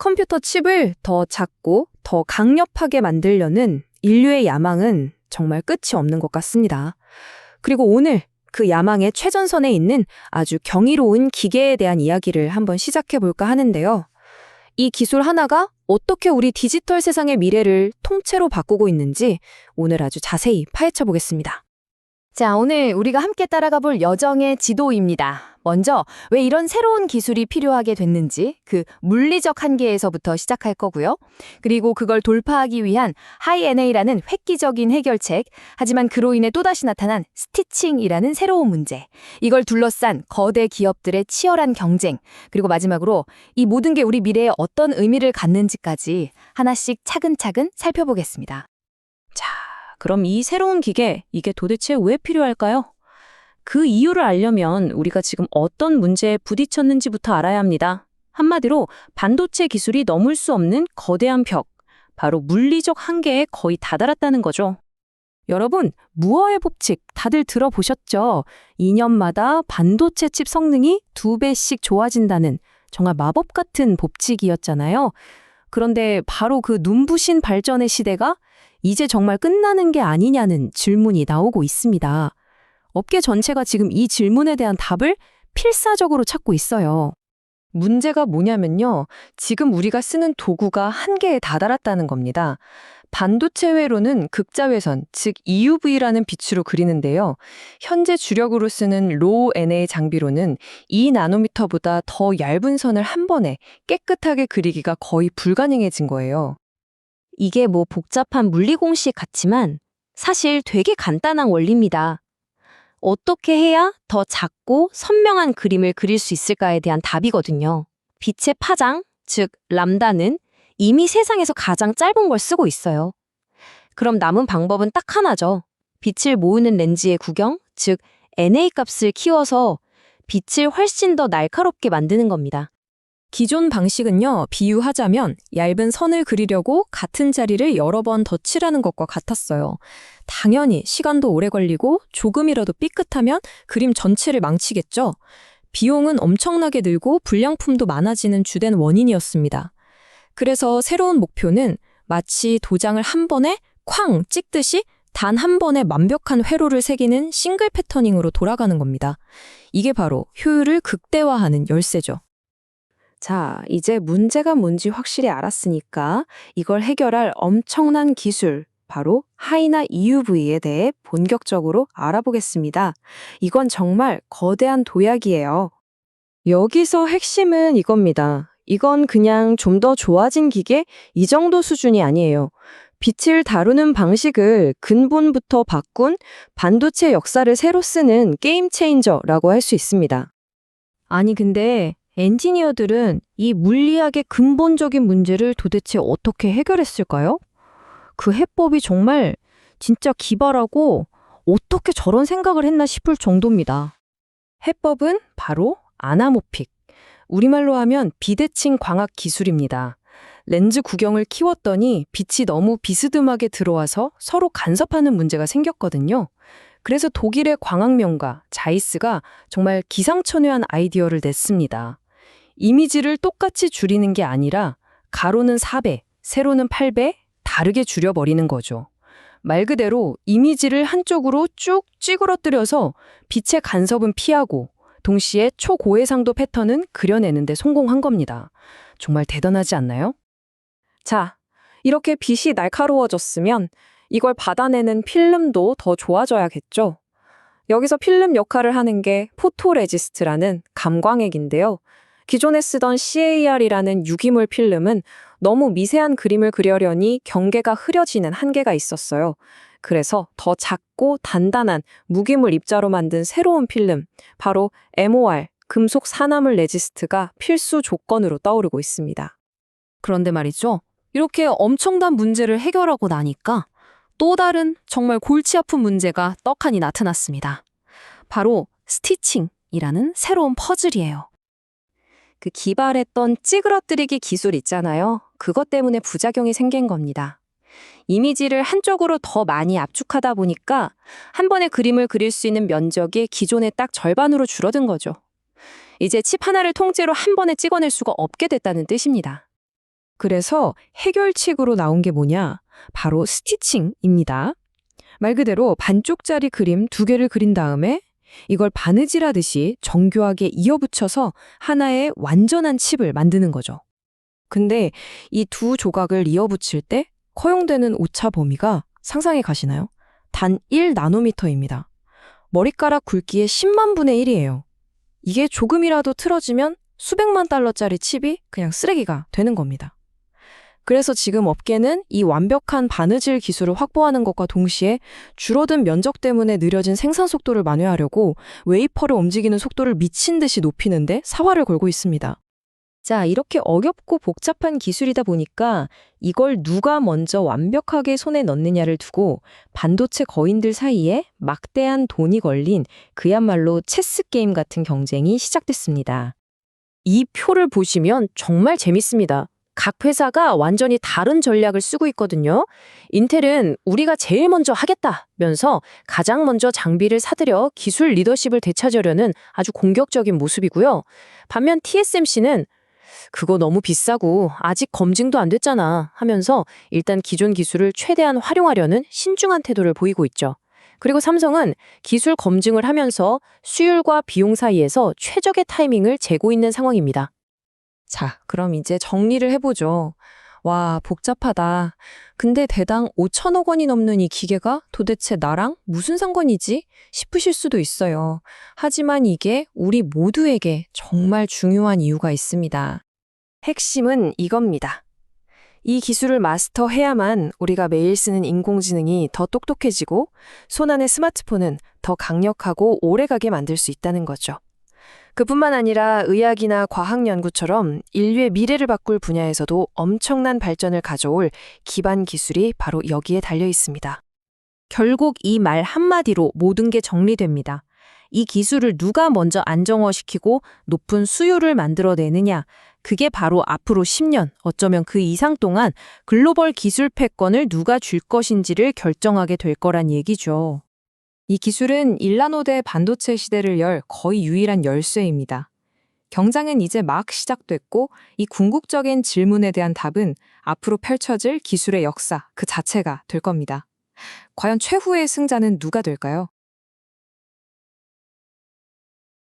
컴퓨터 칩을 더 작고 더 강력하게 만들려는 인류의 야망은 정말 끝이 없는 것 같습니다. 그리고 오늘 그 야망의 최전선에 있는 아주 경이로운 기계에 대한 이야기를 한번 시작해 볼까 하는데요. 이 기술 하나가 어떻게 우리 디지털 세상의 미래를 통째로 바꾸고 있는지 오늘 아주 자세히 파헤쳐 보겠습니다. 자, 오늘 우리가 함께 따라가 볼 여정의 지도입니다. 먼저 왜 이런 새로운 기술이 필요하게 됐는지 그 물리적 한계에서부터 시작할 거고요. 그리고 그걸 돌파하기 위한 하이에네이라는 획기적인 해결책, 하지만 그로 인해 또다시 나타난 스티칭이라는 새로운 문제, 이걸 둘러싼 거대 기업들의 치열한 경쟁, 그리고 마지막으로 이 모든 게 우리 미래에 어떤 의미를 갖는지까지 하나씩 차근차근 살펴보겠습니다. 자, 그럼 이 새로운 기계, 이게 도대체 왜 필요할까요? 그 이유를 알려면 우리가 지금 어떤 문제에 부딪혔는지부터 알아야 합니다. 한마디로 반도체 기술이 넘을 수 없는 거대한 벽, 바로 물리적 한계에 거의 다다랐다는 거죠. 여러분, 무어의 법칙 다들 들어보셨죠? 2년마다 반도체 칩 성능이 2배씩 좋아진다는 정말 마법 같은 법칙이었잖아요. 그런데 바로 그 눈부신 발전의 시대가 이제 정말 끝나는 게 아니냐는 질문이 나오고 있습니다. 업계 전체가 지금 이 질문에 대한 답을 필사적으로 찾고 있어요. 문제가 뭐냐면요. 지금 우리가 쓰는 도구가 한계에 다다랐다는 겁니다. 반도체 회로는 극자외선, 즉 EUV라는 빛으로 그리는데요. 현재 주력으로 쓰는 로우 NA 장비로는 2나노미터보다 더 얇은 선을 한 번에 깨끗하게 그리기가 거의 불가능해진 거예요. 이게 뭐 복잡한 물리 공식 같지만 사실 되게 간단한 원리입니다. 어떻게 해야 더 작고 선명한 그림을 그릴 수 있을까에 대한 답이거든요. 빛의 파장, 즉 람다는 이미 세상에서 가장 짧은 걸 쓰고 있어요. 그럼 남은 방법은 딱 하나죠. 빛을 모으는 렌즈의 구경, 즉 NA 값을 키워서 빛을 훨씬 더 날카롭게 만드는 겁니다. 기존 방식은요, 비유하자면 얇은 선을 그리려고 같은 자리를 여러 번 덧칠하는 것과 같았어요. 당연히 시간도 오래 걸리고 조금이라도 삐끗하면 그림 전체를 망치겠죠. 비용은 엄청나게 늘고 불량품도 많아지는 주된 원인이었습니다. 그래서 새로운 목표는 마치 도장을 한 번에 쾅 찍듯이 단 한 번에 완벽한 회로를 새기는 싱글 패터닝으로 돌아가는 겁니다. 이게 바로 효율을 극대화하는 열쇠죠. 자, 이제 문제가 뭔지 확실히 알았으니까 이걸 해결할 엄청난 기술, 바로 하이나 EUV에 대해 본격적으로 알아보겠습니다. 이건 정말 거대한 도약이에요. 여기서 핵심은 이겁니다. 이건 그냥 좀 더 좋아진 기계? 이 정도 수준이 아니에요. 빛을 다루는 방식을 근본부터 바꾼 반도체 역사를 새로 쓰는 게임 체인저라고 할 수 있습니다. 아니 근데 엔지니어들은 이 물리학의 근본적인 문제를 도대체 어떻게 해결했을까요? 그 해법이 정말 진짜 기발하고 어떻게 저런 생각을 했나 싶을 정도입니다. 해법은 바로 아나모픽. 우리말로 하면 비대칭 광학 기술입니다. 렌즈 구경을 키웠더니 빛이 너무 비스듬하게 들어와서 서로 간섭하는 문제가 생겼거든요. 그래서 독일의 광학명가 자이스가 정말 기상천외한 아이디어를 냈습니다. 이미지를 똑같이 줄이는 게 아니라 가로는 4배, 세로는 8배 다르게 줄여버리는 거죠. 말 그대로 이미지를 한쪽으로 쭉 찌그러뜨려서 빛의 간섭은 피하고 동시에 초고해상도 패턴은 그려내는 데 성공한 겁니다. 정말 대단하지 않나요? 자, 이렇게 빛이 날카로워졌으면 이걸 받아내는 필름도 더 좋아져야겠죠. 여기서 필름 역할을 하는 게 포토레지스트라는 감광액인데요. 기존에 쓰던 CAR이라는 유기물 필름은 너무 미세한 그림을 그려려니 경계가 흐려지는 한계가 있었어요. 그래서 더 작고 단단한 무기물 입자로 만든 새로운 필름, 바로 MOR, 금속 산화물 레지스트가 필수 조건으로 떠오르고 있습니다. 그런데 말이죠. 이렇게 엄청난 문제를 해결하고 나니까 또 다른 정말 골치 아픈 문제가 떡하니 나타났습니다. 바로 스티칭이라는 새로운 퍼즐이에요. 그 기발했던 찌그러뜨리기 기술 있잖아요. 그것 때문에 부작용이 생긴 겁니다. 이미지를 한쪽으로 더 많이 압축하다 보니까 한 번에 그림을 그릴 수 있는 면적이 기존의 딱 절반으로 줄어든 거죠. 이제 칩 하나를 통째로 한 번에 찍어낼 수가 없게 됐다는 뜻입니다. 그래서 해결책으로 나온 게 뭐냐? 바로 스티칭입니다. 말 그대로 반쪽짜리 그림 2개를 그린 다음에 이걸 바느질하듯이 정교하게 이어붙여서 하나의 완전한 칩을 만드는 거죠. 근데 이 2 조각을 이어붙일 때 허용되는 오차 범위가 상상해 가시나요? 단 1나노미터입니다. 머리카락 굵기의 10만 분의 1이에요. 이게 조금이라도 틀어지면 수백만 달러짜리 칩이 그냥 쓰레기가 되는 겁니다. 그래서 지금 업계는 이 완벽한 바느질 기술을 확보하는 것과 동시에 줄어든 면적 때문에 느려진 생산 속도를 만회하려고 웨이퍼를 움직이는 속도를 미친 듯이 높이는데 사활을 걸고 있습니다. 자, 이렇게 어렵고 복잡한 기술이다 보니까 이걸 누가 먼저 완벽하게 손에 넣느냐를 두고 반도체 거인들 사이에 막대한 돈이 걸린 그야말로 체스 게임 같은 경쟁이 시작됐습니다. 이 표를 보시면 정말 재밌습니다. 각 회사가 완전히 다른 전략을 쓰고 있거든요. 인텔은 우리가 제일 먼저 하겠다면서 가장 먼저 장비를 사들여 기술 리더십을 되찾으려는 아주 공격적인 모습이고요. 반면 TSMC는 그거 너무 비싸고 아직 검증도 안 됐잖아 하면서 일단 기존 기술을 최대한 활용하려는 신중한 태도를 보이고 있죠. 그리고 삼성은 기술 검증을 하면서 수율과 비용 사이에서 최적의 타이밍을 재고 있는 상황입니다. 자, 그럼 이제 정리를 해보죠. 와, 복잡하다. 근데 대당 5천억 원이 넘는 이 기계가 도대체 나랑 무슨 상관이지? 싶으실 수도 있어요. 하지만 이게 우리 모두에게 정말 중요한 이유가 있습니다. 핵심은 이겁니다. 이 기술을 마스터해야만 우리가 매일 쓰는 인공지능이 더 똑똑해지고 손안의 스마트폰은 더 강력하고 오래가게 만들 수 있다는 거죠. 그뿐만 아니라 의학이나 과학 연구처럼 인류의 미래를 바꿀 분야에서도 엄청난 발전을 가져올 기반 기술이 바로 여기에 달려 있습니다. 결국 이 말 한마디로 모든 게 정리됩니다. 이 기술을 누가 먼저 안정화시키고 높은 수요를 만들어내느냐, 그게 바로 앞으로 10년, 어쩌면 그 이상 동안 글로벌 기술 패권을 누가 줄 것인지를 결정하게 될 거란 얘기죠. 이 기술은 1나노대 반도체 시대를 열 거의 유일한 열쇠입니다. 경쟁은 이제 막 시작됐고 이 궁극적인 질문에 대한 답은 앞으로 펼쳐질 기술의 역사 그 자체가 될 겁니다. 과연 최후의 승자는 누가 될까요?